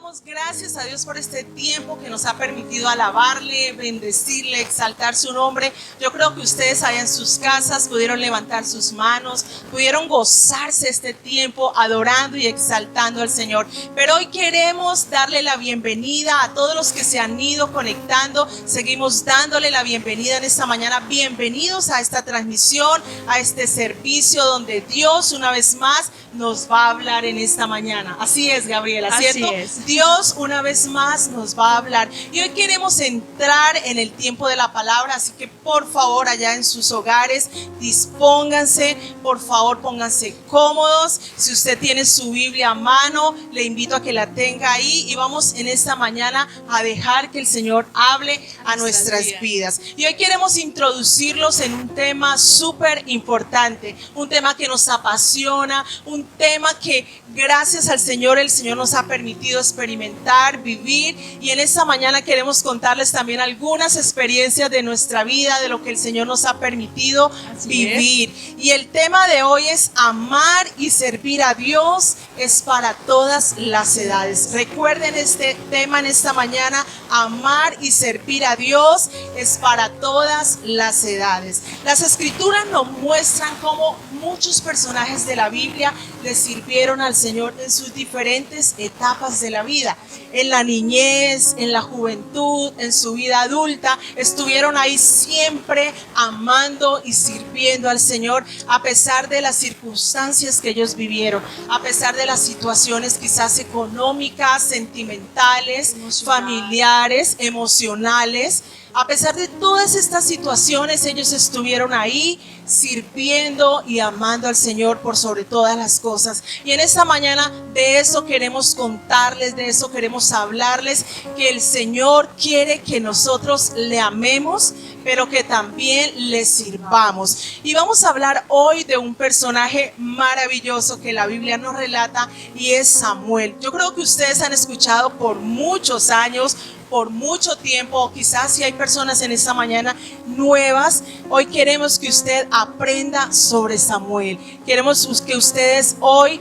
damos gracias a Dios por este tiempo que nos ha permitido alabarle, bendecirle, exaltar su nombre. Yo creo que ustedes allá en sus casas pudieron levantar sus manos, pudieron gozarse este tiempo adorando y exaltando al Señor. Pero hoy queremos darle la bienvenida a todos los que se han ido conectando. Seguimos dándole la bienvenida en esta mañana. Bienvenidos a esta transmisión, a este servicio donde Dios una vez más nos va a hablar en esta mañana. Así es, Gabriela, ¿cierto? Así es. Dios una vez más nos va a hablar. Y hoy queremos entrar en el tiempo de la palabra, así que por favor allá en sus hogares dispónganse, por favor pónganse cómodos. Si usted tiene su Biblia a mano, le invito a que la tenga ahí y vamos en esta mañana a dejar que el Señor hable a nuestras vidas. Y hoy queremos introducirlos en un tema súper importante, un tema que nos apasiona, un tema que gracias al Señor, el Señor nos ha permitido experimentar, vivir, y en esta mañana queremos contarles también algunas experiencias de nuestra vida, de lo que el Señor nos ha permitido vivir. Y el tema de hoy es amar y servir a Dios es para todas las edades. Recuerden este tema en esta mañana, amar y servir a Dios es para todas las edades. Las escrituras nos muestran cómo muchos personajes de la Biblia le sirvieron al Señor en sus diferentes etapas de la vida. En la niñez, en la juventud, en su vida adulta, estuvieron ahí siempre amando y sirviendo al Señor a pesar de las circunstancias que ellos vivieron, a pesar de las situaciones quizás económicas, sentimentales, familiares, emocionales. A pesar de todas estas situaciones, ellos estuvieron ahí sirviendo y amando al Señor por sobre todas las cosas. Y en esta mañana de eso queremos contarles, de eso queremos hablarles, que el Señor quiere que nosotros le amemos, pero que también le sirvamos. Y vamos a hablar hoy de un personaje maravilloso que la Biblia nos relata y es Samuel. Yo creo que ustedes han escuchado por muchos años, por mucho tiempo, o quizás si hay personas en esta mañana nuevas, hoy queremos que usted aprenda sobre Samuel. Queremos que ustedes hoy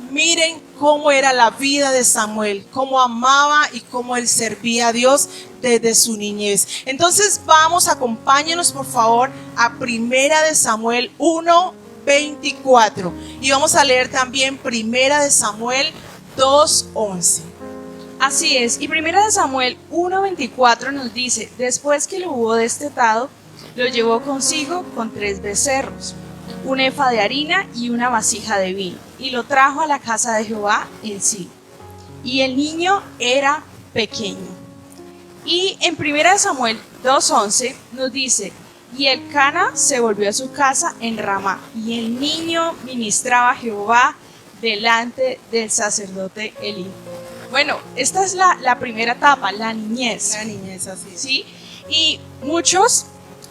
miren cómo era la vida de Samuel, cómo amaba y cómo él servía a Dios desde su niñez. Entonces acompáñenos por favor a Primera de Samuel 1:24 y vamos a leer también Primera de Samuel 2:11. Así es, y 1 Samuel 1:24 nos dice: después que lo hubo destetado, lo llevó consigo con 3 becerros, un efa de harina y una vasija de vino, y lo trajo a la casa de Jehová en Silo. Y el niño era pequeño. Y en 1 Samuel 2:11 nos dice: y Elcana se volvió a su casa en Ramá, y el niño ministraba a Jehová delante del sacerdote Elí. Bueno, esta es la primera etapa, la niñez. La niñez, así es. ¿Sí? Y muchos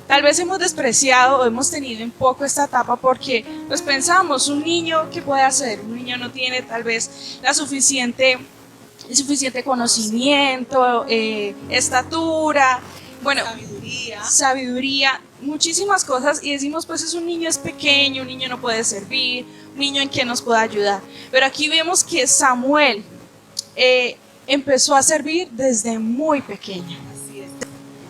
tal vez hemos despreciado o hemos tenido en poco esta etapa porque pues pensamos, un niño, ¿qué puede hacer? Un niño no tiene tal vez el suficiente conocimiento, estatura, bueno, sabiduría, muchísimas cosas, y decimos, pues es un niño, es pequeño, un niño no puede servir, un niño en que nos pueda ayudar. Pero aquí vemos que Samuel empezó a servir desde muy pequeño. Así es.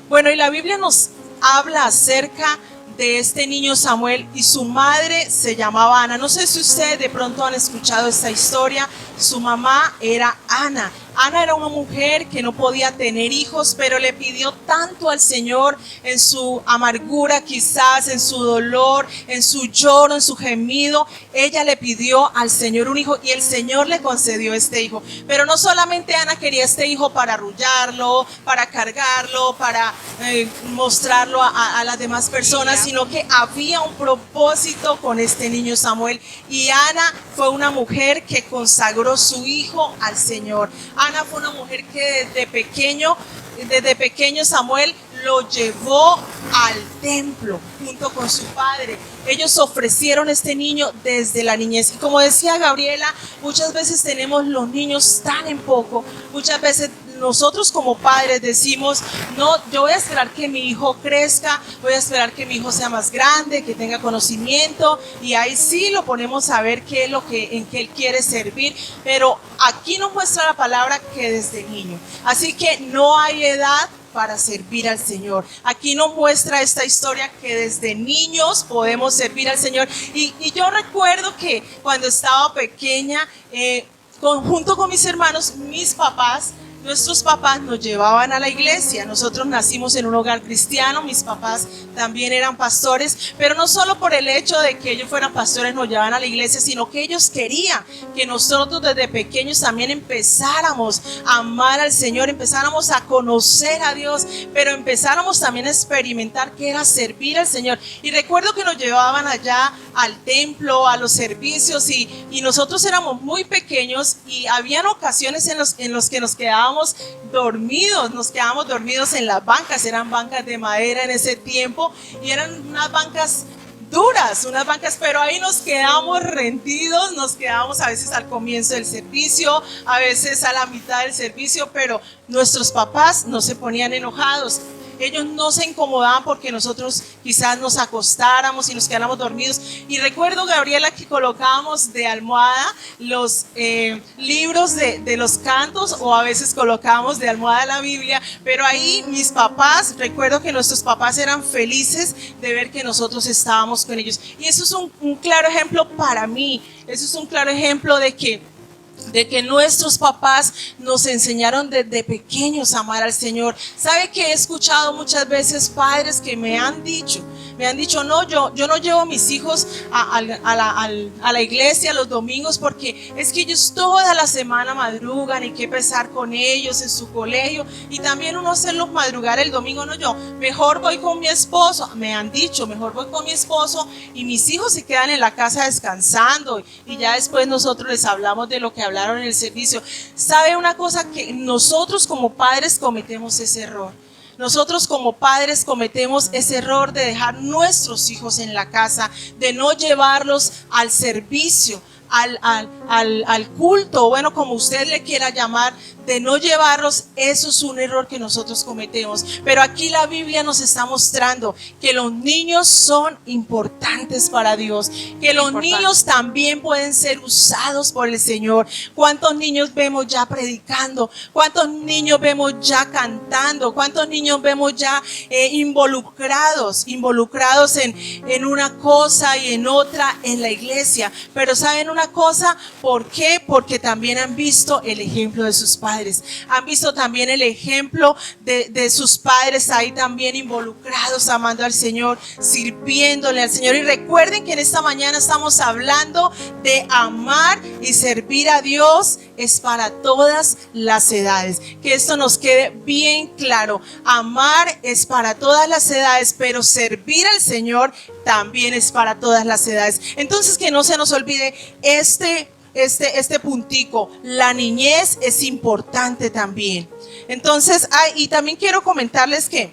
Bueno, y la Biblia nos habla acerca de este niño Samuel y su madre se llamaba Ana. No sé si ustedes de pronto han escuchado esta historia. Su mamá era Ana. Ana era una mujer que no podía tener hijos, pero le pidió tanto al Señor en su amargura, quizás en su dolor, en su lloro, en su gemido. Ella le pidió al Señor un hijo y el Señor le concedió este hijo. Pero no solamente Ana quería este hijo para arrullarlo, para cargarlo, para mostrarlo a las demás personas, sino que había un propósito con este niño Samuel. Y Ana fue una mujer que consagró su hijo al Señor. Ana fue una mujer que desde pequeño Samuel lo llevó al templo junto con su padre. Ellos ofrecieron este niño desde la niñez. Y como decía Gabriela, muchas veces tenemos los niños tan en poco, muchas veces nosotros como padres decimos, no, yo voy a esperar que mi hijo crezca, voy a esperar que mi hijo sea más grande, que tenga conocimiento, y ahí sí lo ponemos a ver qué es lo en que él quiere servir, pero aquí nos muestra la palabra que desde niño. Así que no hay edad para servir al Señor. Aquí nos muestra esta historia que desde niños podemos servir al Señor. Y yo recuerdo que cuando estaba pequeña, junto con mis hermanos, nuestros papás nos llevaban a la iglesia. Nosotros nacimos en un hogar cristiano, mis papás también eran pastores, pero no solo por el hecho de que ellos fueran pastores nos llevaban a la iglesia, sino que ellos querían que nosotros desde pequeños también empezáramos a amar al Señor, empezáramos a conocer a Dios, pero empezáramos también a experimentar qué era servir al Señor. Y recuerdo que nos llevaban allá al templo, a los servicios, y nosotros éramos muy pequeños y habían ocasiones en los que nos quedábamos dormidos en las bancas. Eran bancas de madera en ese tiempo y eran unas bancas duras, pero ahí nos quedamos rendidos, nos quedamos a veces al comienzo del servicio, a veces a la mitad del servicio, pero nuestros papás no se ponían enojados. Ellos no se incomodaban porque nosotros quizás nos acostáramos y nos quedáramos dormidos. Y recuerdo, Gabriela, que colocábamos de almohada los libros de los cantos, o a veces colocábamos de almohada la Biblia, pero ahí mis papás, recuerdo que nuestros papás eran felices de ver que nosotros estábamos con ellos. Y eso es un claro ejemplo para mí, eso es un claro ejemplo de que nuestros papás nos enseñaron desde pequeños a amar al Señor. ¿Sabe que he escuchado muchas veces padres que me han dicho, no, yo no llevo a mis hijos a la iglesia los domingos porque es que ellos toda la semana madrugan y qué pesar con ellos en su colegio, y también uno hacerlos madrugar el domingo? No, yo mejor voy con mi esposo, me han dicho, mejor voy con mi esposo y mis hijos se quedan en la casa descansando, y ya después nosotros les hablamos de lo que hablaron en el servicio. ¿Sabe una cosa? Que nosotros como padres cometemos ese error. Nosotros como padres cometemos ese error de dejar nuestros hijos en la casa, de no llevarlos al servicio, al culto, bueno, como usted le quiera llamar, de no llevarlos. Eso es un error que nosotros cometemos. Pero aquí la Biblia nos está mostrando que los niños son importantes para Dios, que los niños también pueden ser usados por el Señor. ¿Cuántos niños vemos ya predicando? ¿Cuántos niños vemos ya cantando? ¿Cuántos niños vemos ya involucrados en una cosa y en otra en la iglesia? Pero ¿saben una cosa? ¿Por qué? Porque también han visto el ejemplo de sus padres. Han visto también el ejemplo de sus padres ahí también involucrados, amando al Señor, sirviéndole al Señor. Y recuerden que en esta mañana estamos hablando de amar y servir a Dios. Es para todas las edades. Que esto nos quede bien claro. Amar es para todas las edades, pero servir al Señor también es para todas las edades. Entonces, que no se nos olvide este puntico. La niñez es importante también. Entonces, y también quiero comentarles que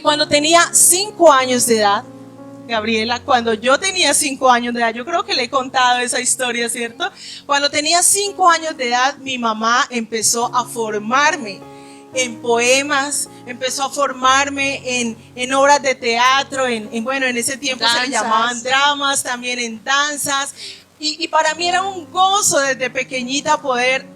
cuando tenía 5 años de edad, Gabriela, cuando yo tenía 5 años de edad, yo creo que le he contado esa historia, ¿cierto? Cuando tenía 5 años de edad, mi mamá empezó a formarme en poemas, empezó a formarme en obras de teatro, bueno, en ese tiempo danzas. Se le llamaban dramas, también en danzas. Y para mí era un gozo desde pequeñita poder.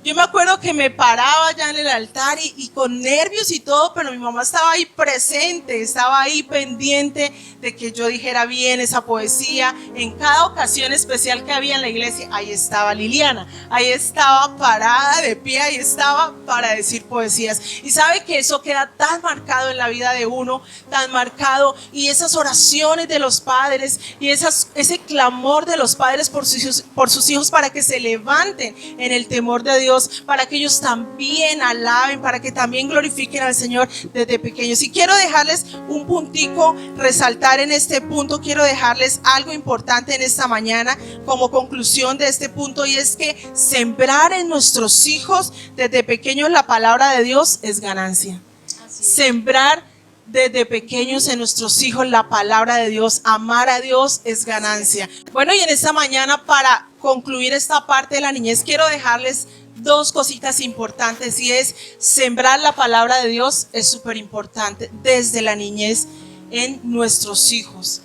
Yo me acuerdo que me paraba ya en el altar y con nervios y todo, pero mi mamá estaba ahí presente, estaba ahí pendiente de que yo dijera bien esa poesía. En cada ocasión especial que había en la iglesia, ahí estaba Liliana, ahí estaba parada de pie, ahí estaba para decir poesías. Y sabe que eso queda tan marcado en la vida de uno, tan marcado, y esas oraciones de los padres y ese clamor de los padres por sus hijos para que se levanten en el temor de Dios, para que ellos también alaben, para que también glorifiquen al Señor desde pequeños. Y quiero dejarles un puntico, resaltar en este punto, quiero dejarles algo importante en esta mañana como conclusión de este punto, y es que sembrar en nuestros hijos desde pequeños la palabra de Dios es ganancia. Sembrar desde pequeños en nuestros hijos la palabra de Dios, amar a Dios es ganancia. Bueno, y en esta mañana, para concluir esta parte de la niñez, quiero dejarles dos cositas importantes, y es sembrar la palabra de Dios. Es súper importante desde la niñez en nuestros hijos.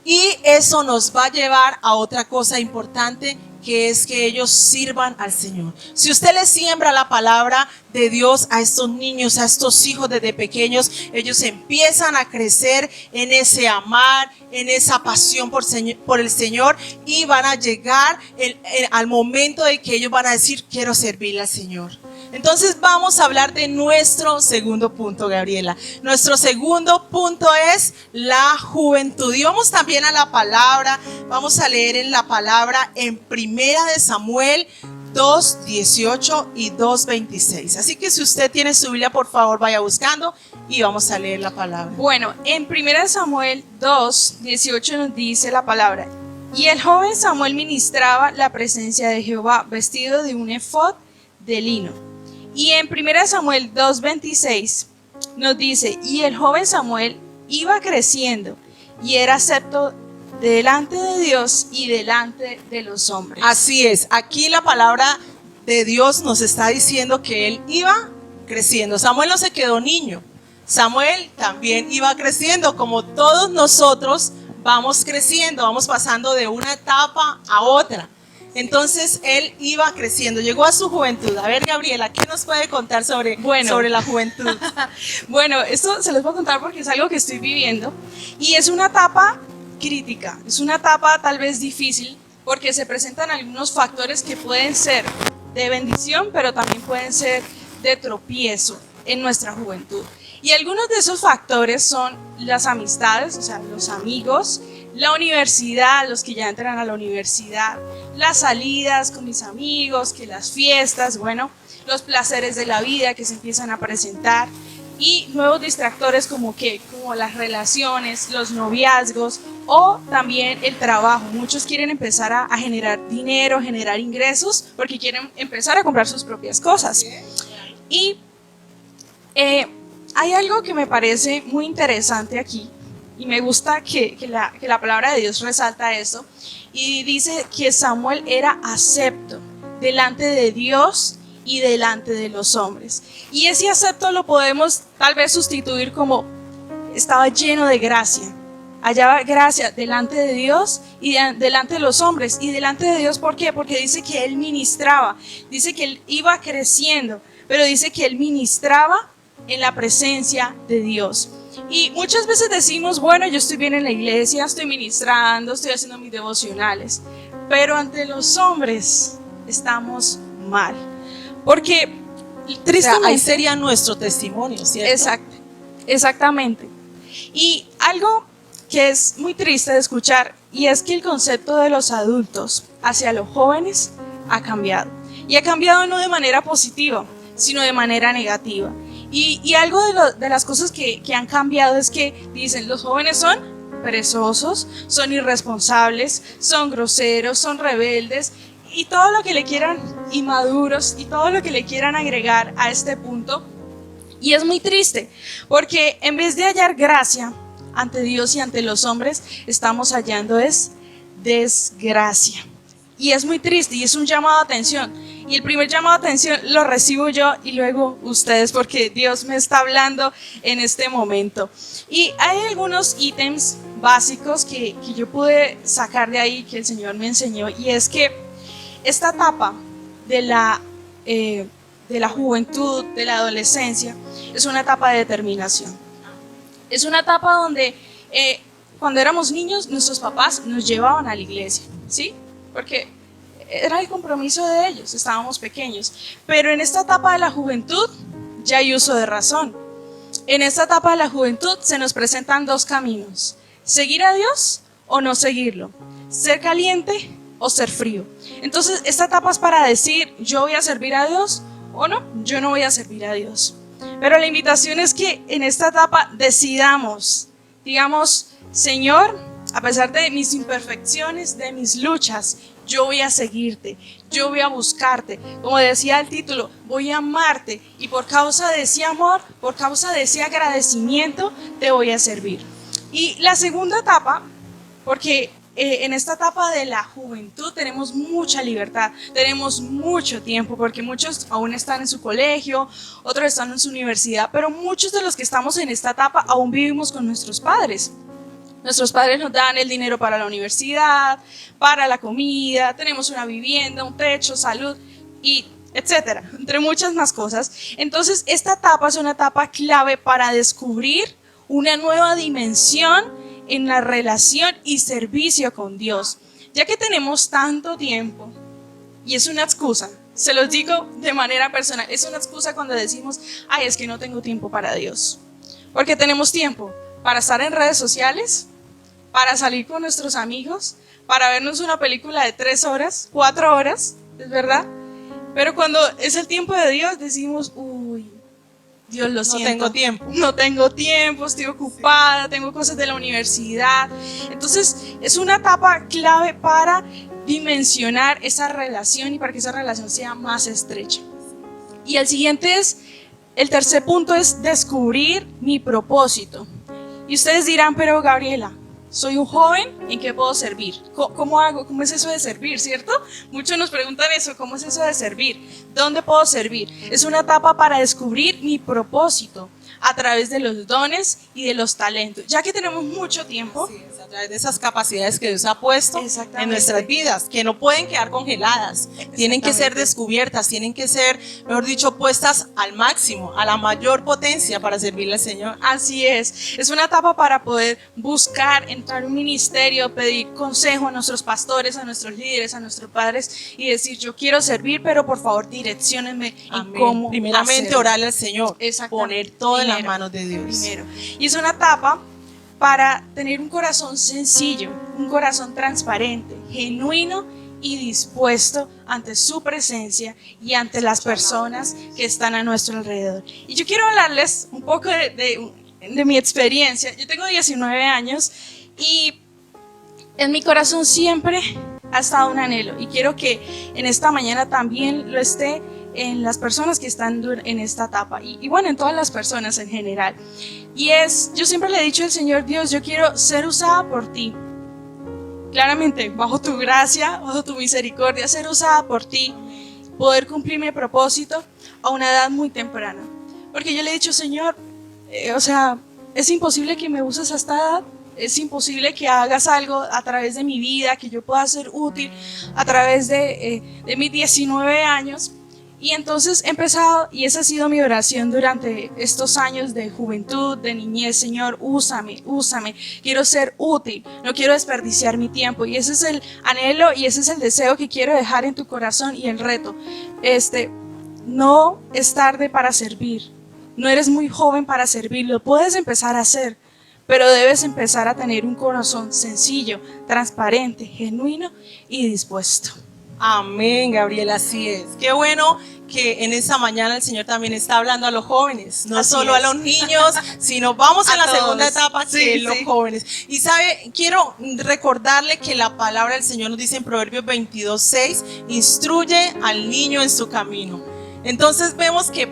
Y eso nos va a llevar a otra cosa importante, que es que ellos sirvan al Señor. Si usted le siembra la palabra de Dios a estos niños, a estos hijos desde pequeños, ellos empiezan a crecer en ese amar, en esa pasión por el Señor, y van a llegar al momento de que ellos van a decir: quiero servirle al Señor. Entonces vamos a hablar de nuestro segundo punto, Gabriela. Nuestro segundo punto es la juventud. Y vamos también a la palabra. Vamos a leer en la palabra en Primera de Samuel 2:18 y 2:26. Así que si usted tiene su Biblia, por favor, vaya buscando y vamos a leer la palabra. Bueno, en 1 Samuel 2:18 nos dice la palabra: y el joven Samuel ministraba la presencia de Jehová vestido de un efod de lino. Y en 1 Samuel 2:26 nos dice: y el joven Samuel iba creciendo y era acepto delante de Dios y delante de los hombres. Así es, aquí la palabra de Dios nos está diciendo que él iba creciendo. Samuel no se quedó niño, Samuel también iba creciendo, como todos nosotros vamos creciendo, vamos pasando de una etapa a otra. Entonces él iba creciendo, llegó a su juventud. A ver, Gabriela, ¿qué nos puede contar sobre la juventud? Bueno, esto se les voy a contar porque es algo que estoy viviendo y es una etapa crítica, es una etapa tal vez difícil porque se presentan algunos factores que pueden ser de bendición, pero también pueden ser de tropiezo en nuestra juventud. Y algunos de esos factores son las amistades, o sea, los amigos, la universidad, los que ya entran a la universidad, las salidas con mis amigos, que las fiestas, bueno, los placeres de la vida que se empiezan a presentar, y nuevos distractores como las relaciones, los noviazgos o también el trabajo. Muchos quieren empezar a generar dinero, generar ingresos, porque quieren empezar a comprar sus propias cosas. Y hay algo que me parece muy interesante aquí, y me gusta que la palabra de Dios resalta esto, y dice que Samuel era acepto delante de Dios y delante de los hombres. Y ese acepto lo podemos tal vez sustituir como: estaba lleno de gracia, hallaba gracia delante de Dios y delante de los hombres. Y delante de Dios, ¿por qué? Porque dice que él ministraba, dice que él iba creciendo, pero dice que él ministraba en la presencia de Dios. Y muchas veces decimos: bueno, yo estoy bien en la iglesia, estoy ministrando, estoy haciendo mis devocionales, pero ante los hombres estamos mal, porque tristemente, o sea, ahí sería nuestro testimonio, ¿cierto? Exactamente. Y algo que es muy triste de escuchar, y es que el concepto de los adultos hacia los jóvenes ha cambiado, y ha cambiado no de manera positiva, sino de manera negativa. Y algo de las cosas que han cambiado es que dicen: los jóvenes son perezosos, son irresponsables, son groseros, son rebeldes, y todo lo que le quieran, inmaduros, y todo lo que le quieran agregar a este punto. Y es muy triste, porque en vez de hallar gracia ante Dios y ante los hombres, estamos hallando desgracia. Y es muy triste, y es un llamado de atención. Y el primer llamado de atención lo recibo yo y luego ustedes, porque Dios me está hablando en este momento. Y hay algunos ítems básicos que yo pude sacar de ahí, que el Señor me enseñó, y es que esta etapa de la juventud, de la adolescencia, es una etapa de determinación. Es una etapa donde cuando éramos niños, nuestros papás nos llevaban a la iglesia, ¿sí? Porque era el compromiso de ellos, estábamos pequeños. Pero en esta etapa de la juventud ya hay uso de razón. En esta etapa de la juventud se nos presentan dos caminos: seguir a Dios o no seguirlo, ser caliente o ser frío. Entonces esta etapa es para decir: yo voy a servir a Dios o no, yo no voy a servir a Dios. Pero la invitación es que en esta etapa decidamos, digamos: Señor, a pesar de mis imperfecciones, de mis luchas, yo voy a seguirte, yo voy a buscarte. Como decía el título, voy a amarte, y por causa de ese amor, por causa de ese agradecimiento, te voy a servir. Y la segunda etapa, porque en esta etapa de la juventud tenemos mucha libertad, tenemos mucho tiempo, porque muchos aún están en su colegio, otros están en su universidad, pero muchos de los que estamos en esta etapa aún vivimos con nuestros padres. Nuestros padres nos dan el dinero para la universidad, para la comida, tenemos una vivienda, un techo, salud y etcétera, entre muchas más cosas. Entonces, esta etapa es una etapa clave para descubrir una nueva dimensión en la relación y servicio con Dios. Ya que tenemos tanto tiempo, y es una excusa, se los digo de manera personal, es una excusa cuando decimos, ay, es que no tengo tiempo para Dios. Porque tenemos tiempo para estar en redes sociales, para salir con nuestros amigos, para vernos una película de 3 horas, 4 horas, ¿es verdad? Pero cuando es el tiempo de Dios decimos, uy, Dios, lo siento. No tengo tiempo. No tengo tiempo, estoy ocupada, tengo cosas de la universidad. Entonces es una etapa clave para dimensionar esa relación y para que esa relación sea más estrecha. Y el tercer punto es descubrir mi propósito. Y ustedes dirán, pero Gabriela, soy un joven, ¿en qué puedo servir? ¿Cómo hago? ¿Cómo es eso de servir, cierto? Muchos nos preguntan eso, ¿cómo es eso de servir? ¿Dónde puedo servir? Es una etapa para descubrir mi propósito a través de los dones y de los talentos. Ya que tenemos mucho tiempo, Sí, es a través de esas capacidades que Dios ha puesto en nuestras vidas, que no pueden quedar congeladas, tienen que ser descubiertas, tienen que ser, mejor dicho, puestas al máximo, a la mayor potencia para servirle al Señor. así es una etapa para poder buscar, entrar a un ministerio, pedir consejo a nuestros pastores, a nuestros líderes, a nuestros padres y decir, yo quiero servir, pero por favor direcciónenme en cómo Primeramente hacerlo. orarle al Señor, Exactamente. poner todo en las Primero, manos de Dios. Primero. Y es una etapa para tener un corazón sencillo, un corazón transparente, genuino y dispuesto ante su presencia y ante las personas que están a nuestro alrededor. Y yo quiero hablarles un poco de mi experiencia. Yo tengo 19 años y en mi corazón siempre ha estado un anhelo y quiero que en esta mañana también lo esté en las personas que están en esta etapa y bueno, en todas las personas en general. Y yo siempre le he dicho al Señor, Dios, yo quiero ser usada por ti. Claramente, bajo tu gracia, bajo tu misericordia, ser usada por ti, poder cumplir mi propósito a una edad muy temprana. Porque yo le he dicho, Señor, es imposible que me uses a esta edad. Es imposible que hagas algo a través de mi vida, que yo pueda ser útil a través de mis 19 años. Y entonces he empezado, y esa ha sido mi oración durante estos años de juventud, de niñez. Señor, úsame, quiero ser útil, no quiero desperdiciar mi tiempo. Y ese es el anhelo y ese es el deseo que quiero dejar en tu corazón y el reto. No es tarde para servir, no eres muy joven para servir, lo puedes empezar a hacer, pero debes empezar a tener un corazón sencillo, transparente, genuino y dispuesto. Amén, Gabriela, así es. Qué bueno que en esta mañana el Señor también está hablando a los jóvenes, no Así solo es. a los niños, sino vamos a la todos. segunda etapa, que es los Sí. jóvenes. Y quiero recordarle que la palabra del Señor nos dice en Proverbios 22:6, instruye al niño en su camino. Entonces vemos que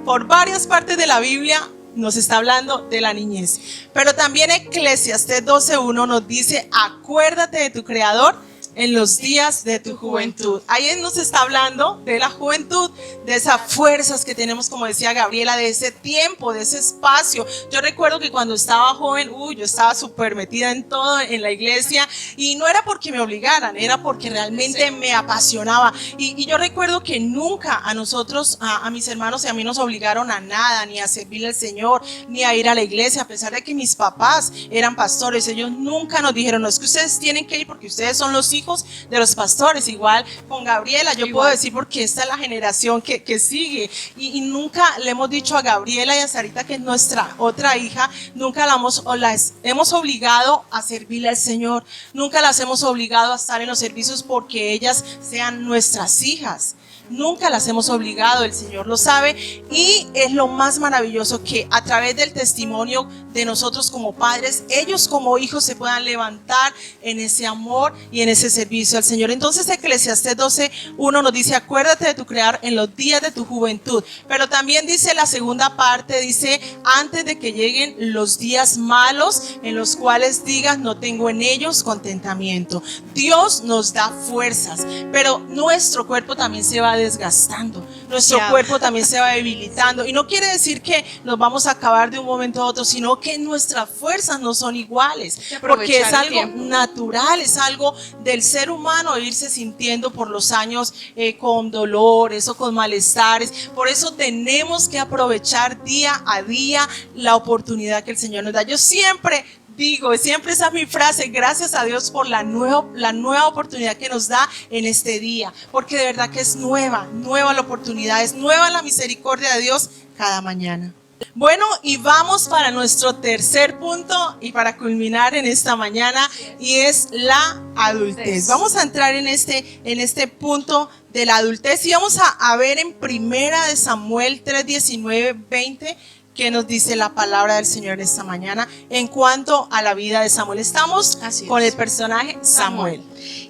por varias partes de la Biblia nos está hablando de la niñez. Pero también Eclesiastés 12:1 nos dice, acuérdate de tu Creador en los días de tu juventud. Ahí nos está hablando de la juventud, de esas fuerzas que tenemos, como decía Gabriela, de ese tiempo, de ese espacio. Yo recuerdo que cuando estaba joven, yo estaba súper metida en todo en la iglesia y no era porque me obligaran, era porque realmente me apasionaba. Y yo recuerdo que nunca a nosotros, a mis hermanos y a mí nos obligaron a nada, ni a servirle al Señor, ni a ir a la iglesia, a pesar de que mis papás eran pastores. Ellos nunca nos dijeron, no, es que ustedes tienen que ir porque ustedes son los hijos de los pastores. Igual con Gabriela, yo puedo decir porque esta es la generación que sigue y nunca le hemos dicho a Gabriela y a Sarita, que es nuestra otra hija, nunca las hemos obligado a servirle al Señor, nunca las hemos obligado a estar en los servicios porque ellas sean nuestras hijas. nunca las hemos obligado, el Señor lo sabe, y es lo más maravilloso que a través del testimonio de nosotros como padres, ellos como hijos se puedan levantar en ese amor y en ese servicio al Señor. Entonces Eclesiastés 12:1 nos dice: acuérdate de tu Creador en los días de tu juventud. Pero también dice la segunda parte, dice: antes de que lleguen los días malos, en los cuales digas no tengo en ellos contentamiento. Dios nos da fuerzas, pero nuestro cuerpo también se va desgastando, nuestro cuerpo también se va debilitando, y no quiere decir que nos vamos a acabar de un momento a otro, sino que nuestras fuerzas no son iguales, porque es algo natural, es algo del ser humano irse sintiendo por los años con dolores o con malestares. Por eso tenemos que aprovechar día a día la oportunidad que el Señor nos da. Yo siempre digo, siempre esa es mi frase: gracias a Dios por la nueva oportunidad que nos da en este día, porque de verdad que es nueva la oportunidad, es nueva la misericordia de Dios cada mañana. Bueno, y vamos para nuestro tercer punto y para culminar en esta mañana, y es la adultez. Vamos a entrar en este punto de la adultez, y vamos a ver en Primera de Samuel 3:19-20 qué nos dice la palabra del Señor esta mañana en cuanto a la vida de Samuel. Estamos con el personaje Samuel.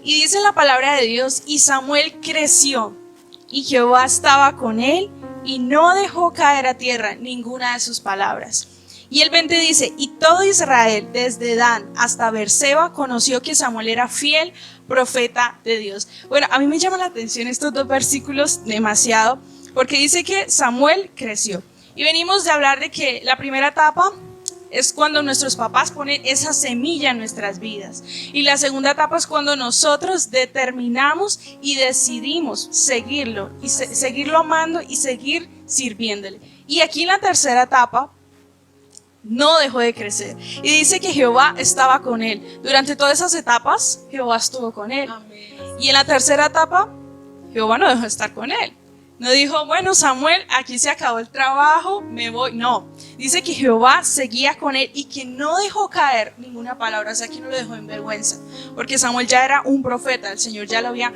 Y dice la palabra de Dios: y Samuel creció, y Jehová estaba con él, y no dejó caer a tierra ninguna de sus palabras. Y el 20 dice: y todo Israel, desde Dan hasta Beerseba, conoció que Samuel era fiel profeta de Dios. Bueno, a mí me llama la atención estos dos versículos demasiado, porque dice que Samuel creció. Y venimos de hablar de que la primera etapa es cuando nuestros papás ponen esa semilla en nuestras vidas. Y la segunda etapa es cuando nosotros determinamos y decidimos seguirlo, y seguirlo amando y seguir sirviéndole. Y aquí en la tercera etapa no dejó de crecer. Y dice que Jehová estaba con él. Durante todas esas etapas, Jehová estuvo con él. Amén. Y en la tercera etapa, Jehová no dejó de estar con él. No dijo: bueno, Samuel, aquí se acabó el trabajo, me voy. No, dice que Jehová seguía con él y que no dejó caer ninguna palabra. O sea, que no lo dejó en vergüenza, porque Samuel ya era un profeta, el Señor ya lo había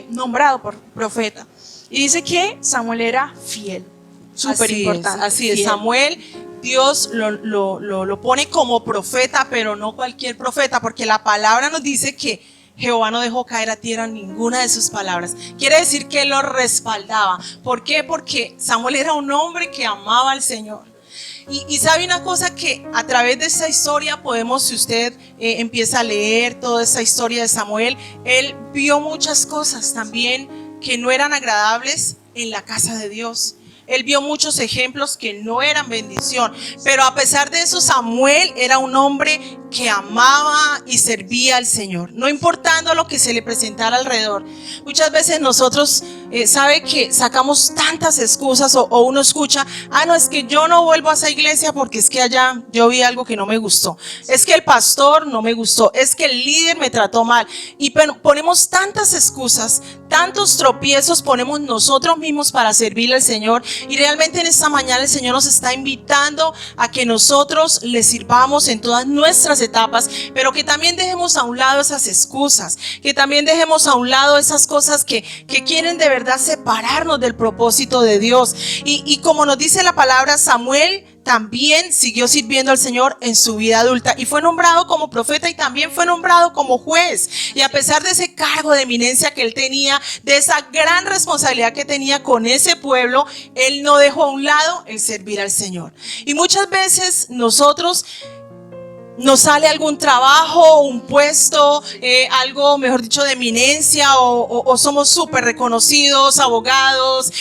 nombrado por profeta. Y dice que Samuel era fiel, súper importante. Así es, Samuel, Dios lo pone como profeta, pero no cualquier profeta, porque la palabra nos dice que Jehová no dejó caer a tierra ninguna de sus palabras. Quiere decir que lo respaldaba. ¿Por qué? Porque Samuel era un hombre que amaba al Señor. Y sabe una cosa, que a través de esta historia podemos, si usted empieza a leer toda esa historia de Samuel, él vio muchas cosas también que no eran agradables en la casa de Dios. Él vio muchos ejemplos que no eran bendición, pero a pesar de eso, Samuel era un hombre que amaba y servía al Señor, no importando lo que se le presentara alrededor. Muchas veces nosotros, sabe que sacamos tantas excusas, o uno escucha: no, es que yo no vuelvo a esa iglesia porque es que allá yo vi algo que no me gustó, es que el pastor no me gustó, es que el líder me trató mal. Y ponemos tantas excusas, tantos tropiezos ponemos nosotros mismos para servirle al Señor. Y realmente en esta mañana el Señor nos está invitando a que nosotros le sirvamos en todas nuestras etapas, pero que también dejemos a un lado esas excusas, que también dejemos a un lado esas cosas que quieren de verdad separarnos del propósito de Dios. Y como nos dice la palabra, Samuel también siguió sirviendo al Señor en su vida adulta, y fue nombrado como profeta, y también fue nombrado como juez. Y a pesar de ese cargo de eminencia que él tenía, de esa gran responsabilidad que tenía con ese pueblo, él no dejó a un lado el servir al Señor. Y muchas veces nosotros nos sale algún trabajo, un puesto, algo, mejor dicho, de eminencia, o somos súper reconocidos, abogados,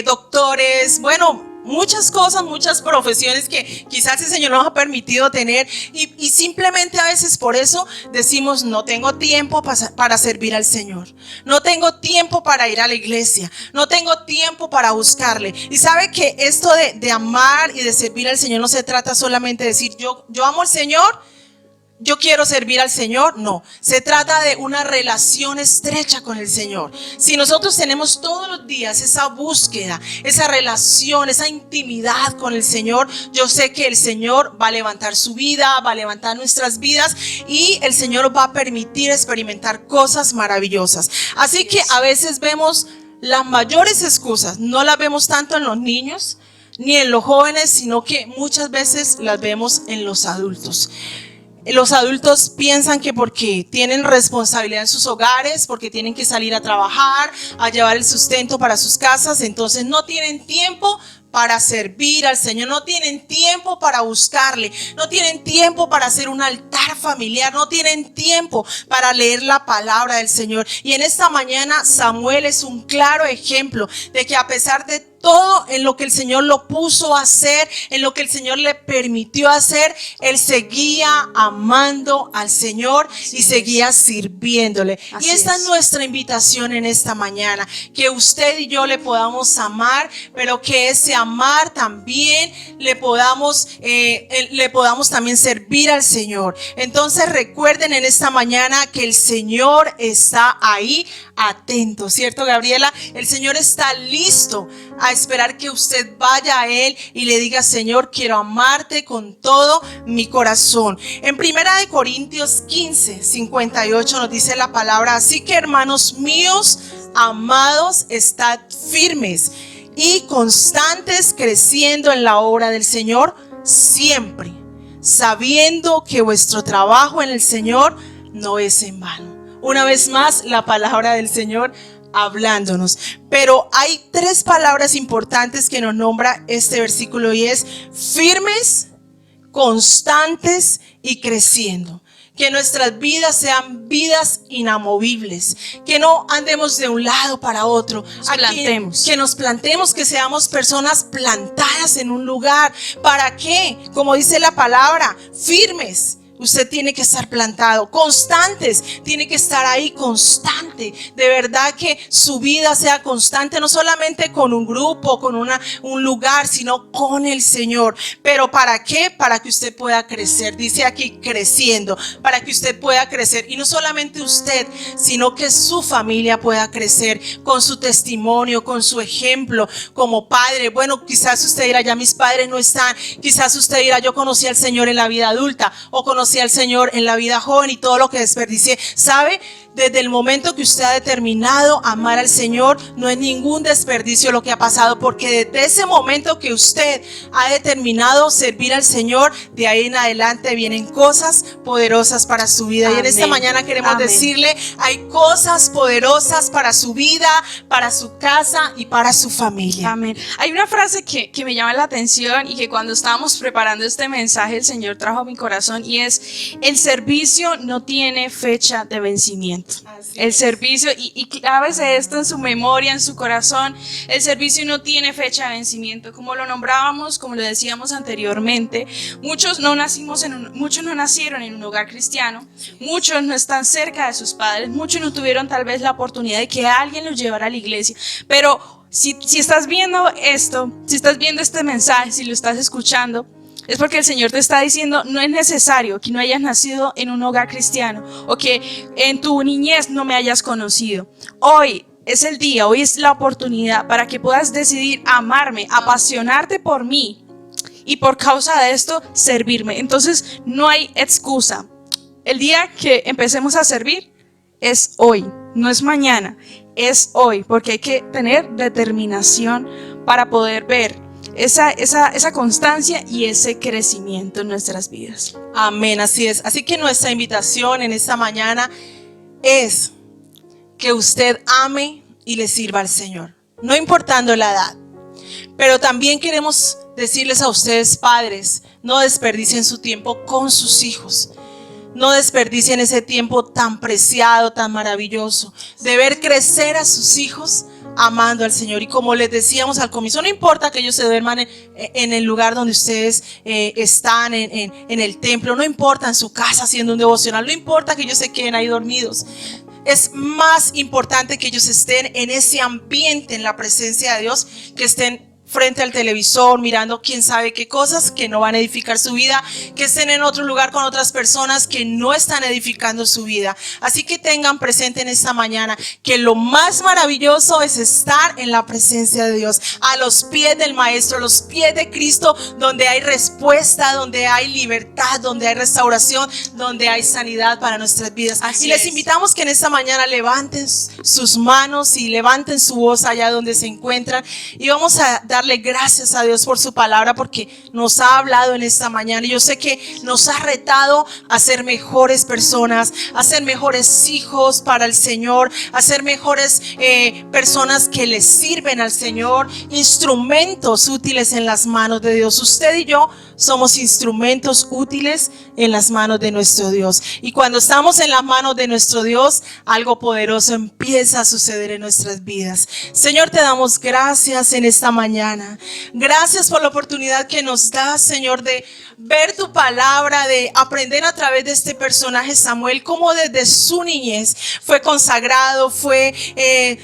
doctores, bueno, muchas cosas, muchas profesiones que quizás el Señor nos ha permitido tener, y simplemente a veces por eso decimos: no tengo tiempo para servir al Señor, no tengo tiempo para ir a la iglesia, no tengo tiempo para buscarle. Y sabe que esto de amar y de servir al Señor no se trata solamente de decir: yo amo al Señor, yo quiero servir al Señor. No, se trata de una relación estrecha con el Señor. Si nosotros tenemos todos los días esa búsqueda, esa relación, esa intimidad con el Señor, yo sé que el Señor va a levantar su vida, va a levantar nuestras vidas, y el Señor va a permitir experimentar cosas maravillosas. Así que a veces vemos las mayores excusas no las vemos tanto en los niños ni en los jóvenes, sino que muchas veces las vemos en los adultos. Los adultos piensan que porque tienen responsabilidad en sus hogares, porque tienen que salir a trabajar, a llevar el sustento para sus casas, entonces no tienen tiempo para servir al Señor, no tienen tiempo para buscarle, no tienen tiempo para hacer un altar familiar, no tienen tiempo para leer la palabra del Señor. Y en esta mañana Samuel es un claro ejemplo de que a pesar de todo en lo que el Señor lo puso a hacer, en lo que el Señor le permitió hacer, él seguía amando al Señor y seguía sirviéndole. Y esta es nuestra invitación en esta mañana, que usted y yo le podamos amar, pero que ese amar también le podamos también servir al Señor. Entonces recuerden en esta mañana que el Señor está ahí atento, ¿cierto, Gabriela? El Señor está listo a esperar que usted vaya a Él y le diga: Señor, quiero amarte con todo mi corazón. En 1 Corintios 15:58 nos dice la palabra: así que, hermanos míos, amados, estad firmes y constantes, creciendo en la obra del Señor siempre, sabiendo que vuestro trabajo en el Señor no es en vano. Una vez más, la palabra del Señor hablándonos. Pero hay tres palabras importantes que nos nombra este versículo, y es firmes, constantes y creciendo. Que nuestras vidas sean vidas inamovibles, que no andemos de un lado para otro, que nos plantemos, que seamos personas plantadas en un lugar. ¿Para qué? Como dice la palabra, firmes. Usted tiene que estar plantado, constantes, tiene que estar ahí constante. De verdad que su vida sea constante, no solamente con un grupo, con un lugar, sino con el Señor. ¿Pero para qué? Para que usted pueda crecer. Dice aquí creciendo, para que usted pueda crecer. Y no solamente usted, sino que su familia pueda crecer con su testimonio, con su ejemplo como padre. Bueno, quizás usted dirá: ya mis padres no están. Quizás usted dirá: yo conocí al Señor en la vida adulta, o conocí al Señor en la vida joven y todo lo que desperdicié. ¿Sabe? Desde el momento que usted ha determinado amar al Señor, no es ningún desperdicio lo que ha pasado, porque desde ese momento que usted ha determinado servir al Señor, de ahí en adelante vienen cosas poderosas para su vida. Amén. Y en esta mañana queremos decirle: hay cosas poderosas para su vida, para su casa y para su familia. Amén. Hay una frase que me llama la atención y que cuando estábamos preparando este mensaje el Señor trajo a mi corazón, y es: el servicio no tiene fecha de vencimiento. El servicio, y clávese esto en su memoria, en su corazón: el servicio no tiene fecha de vencimiento. Como lo nombrábamos, como lo decíamos anteriormente, muchos no nacieron en un hogar cristiano, muchos no están cerca de sus padres, muchos no tuvieron tal vez la oportunidad de que alguien los llevara a la iglesia. Pero si estás viendo esto, si estás viendo este mensaje, si lo estás escuchando, es porque el Señor te está diciendo: no es necesario que no hayas nacido en un hogar cristiano, o que en tu niñez no me hayas conocido. Hoy es el día, hoy es la oportunidad para que puedas decidir amarme, apasionarte por mí, y por causa de esto servirme. Entonces no hay excusa. El día que empecemos a servir es hoy, no es mañana, es hoy, porque hay que tener determinación para poder ver esa constancia y ese crecimiento en nuestras vidas. Amén, así es. Así que nuestra invitación en esta mañana es que usted ame y le sirva al Señor, no importando la edad. Pero también queremos decirles a ustedes, padres: no desperdicien su tiempo con sus hijos. No desperdicien ese tiempo tan preciado, tan maravilloso, de ver crecer a sus hijos amando al Señor. Y como les decíamos al comienzo, no importa que ellos se duerman en el lugar donde ustedes están, en el templo, no importa en su casa haciendo un devocional, no importa que ellos se queden ahí dormidos. Es más importante que ellos estén en ese ambiente, en la presencia de Dios, que estén frente al televisor, mirando quién sabe qué cosas que no van a edificar su vida, que estén en otro lugar con otras personas que no están edificando su vida. Así que tengan presente en esta mañana que lo más maravilloso es estar en la presencia de Dios, a los pies del Maestro, a los pies de Cristo, donde hay respuesta, donde hay libertad, donde hay restauración, donde hay sanidad para nuestras vidas. Así y les es. invitamos que en esta mañana levanten sus manos y levanten su voz allá donde se encuentran, y vamos a darle gracias a Dios por su palabra, porque nos ha hablado en esta mañana, y yo sé que nos ha retado a ser mejores personas, a ser mejores hijos para el Señor, a ser mejores personas que le sirven al Señor, instrumentos útiles en las manos de Dios. Usted y yo somos instrumentos útiles en las manos de nuestro Dios. Y cuando estamos en las manos de nuestro Dios, algo poderoso empieza a suceder en nuestras vidas. Señor, te damos gracias en esta mañana. Gracias por la oportunidad que nos das, Señor, de ver tu palabra, de aprender a través de este personaje Samuel, cómo desde su niñez fue consagrado, fue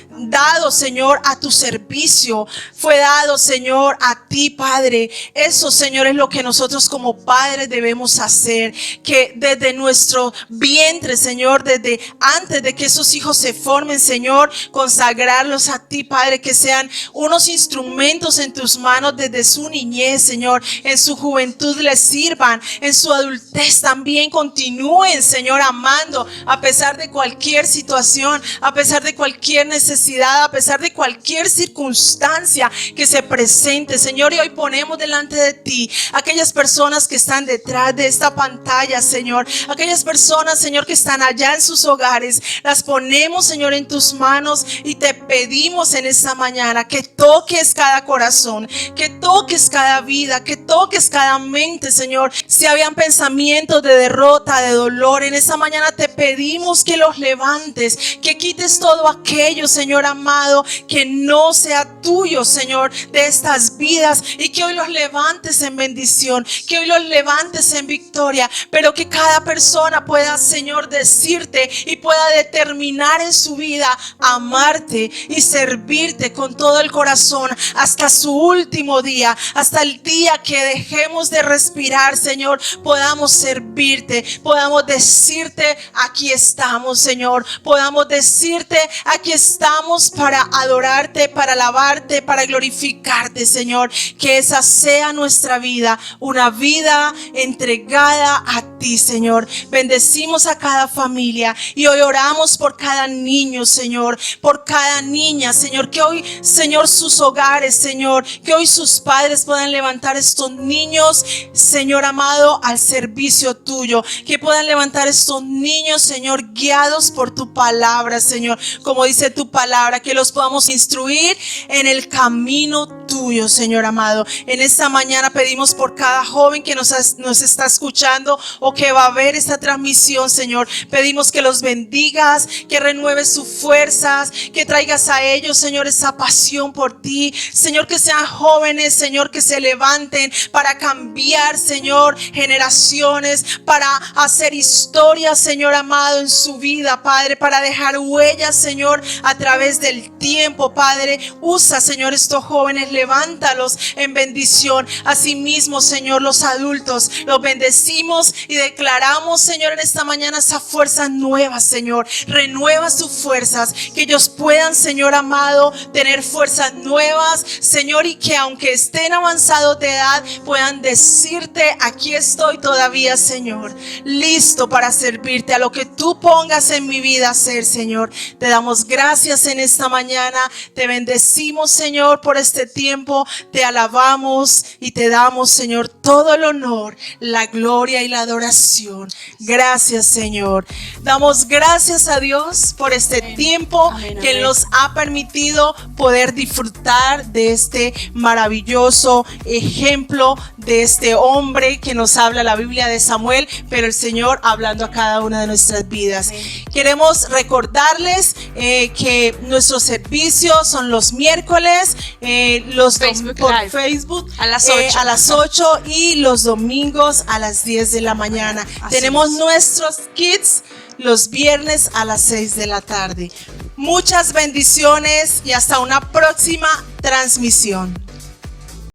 dado, Señor, a tu servicio, fue dado, Señor, a ti, Padre. Eso, Señor, es lo que nosotros como padres debemos hacer, que desde nuestro vientre, Señor, desde antes de que esos hijos se formen, Señor, consagrarlos a ti, Padre, que sean unos instrumentos en tus manos desde su niñez, Señor, en su juventud les sirvan, en su adultez también continúen, Señor, amando a pesar de cualquier situación, a pesar de cualquier necesidad, a pesar de cualquier circunstancia que se presente, Señor. Y hoy ponemos delante de ti aquellas personas que están detrás de esta pantalla, Señor, aquellas personas, Señor, que están allá en sus hogares, las ponemos, Señor, en tus manos, y te pedimos en esta mañana que toques cada corazón, que toques cada vida, que toques cada mente, Señor. Si habían pensamientos de derrota, de dolor, en esta mañana te pedimos que los levantes, que quites todo aquello, Señor amado, que no sea tuyo, Señor, de estas vidas, y que hoy los levantes en bendición, que hoy los levantes en victoria, pero que cada persona pueda, Señor, decirte y pueda determinar en su vida amarte y servirte con todo el corazón hasta su último día, hasta el día que dejemos de respirar, Señor, podamos servirte, podamos decirte aquí estamos, Señor, podamos decirte aquí estamos para adorarte, para alabarte, para glorificarte, Señor. Que esa sea nuestra vida, una vida entregada a ti, Señor. Bendecimos a cada familia y hoy oramos por cada niño, Señor, por cada niña, Señor, que hoy, Señor, sus hogares, Señor, que hoy sus padres puedan levantar estos niños, Señor amado, al servicio tuyo, que puedan levantar estos niños, Señor, guiados por tu palabra, Señor, como dice tu palabra, que los podamos instruir en el camino tuyo, Señor amado. En esta mañana pedimos por cada joven que nos está escuchando o que va a ver esta transmisión, Señor. Pedimos que los bendigas, que renueves sus fuerzas, que traigas a ellos, Señor, esa pasión por ti, Señor, que sean jóvenes, Señor, que se levanten para cambiar, Señor, generaciones, para hacer historias, Señor amado, en su vida, Padre, para dejar huellas, Señor, a través del tiempo, Padre. Usa, Señor, estos jóvenes, levántalos en bendición. Asimismo, Señor, los adultos, los bendecimos y declaramos, Señor, en esta mañana esas fuerzas nuevas, Señor. Renueva sus fuerzas, que ellos puedan, Señor amado, tener fuerzas nuevas, Señor, y que aunque estén avanzados de edad, puedan decirte, aquí estoy todavía, Señor, listo para servirte a lo que tú pongas en mi vida hacer, Señor. Te damos gracias en esta mañana, te bendecimos, Señor, por este tiempo, te alabamos y te damos, Señor, todo el honor, la gloria y la adoración. Gracias, Señor. Damos gracias a Dios por este tiempo que Él nos ha permitido poder disfrutar de este maravilloso ejemplo de este hombre que nos habla la Biblia de Samuel, pero el Señor hablando a cada una de nuestras vidas. Queremos recordarles que nuestros servicios son los miércoles, por Facebook a las 8 y los domingos a las 10 de la mañana. Tenemos nuestros kids los viernes a las 6 de la tarde. Muchas bendiciones y hasta una próxima transmisión.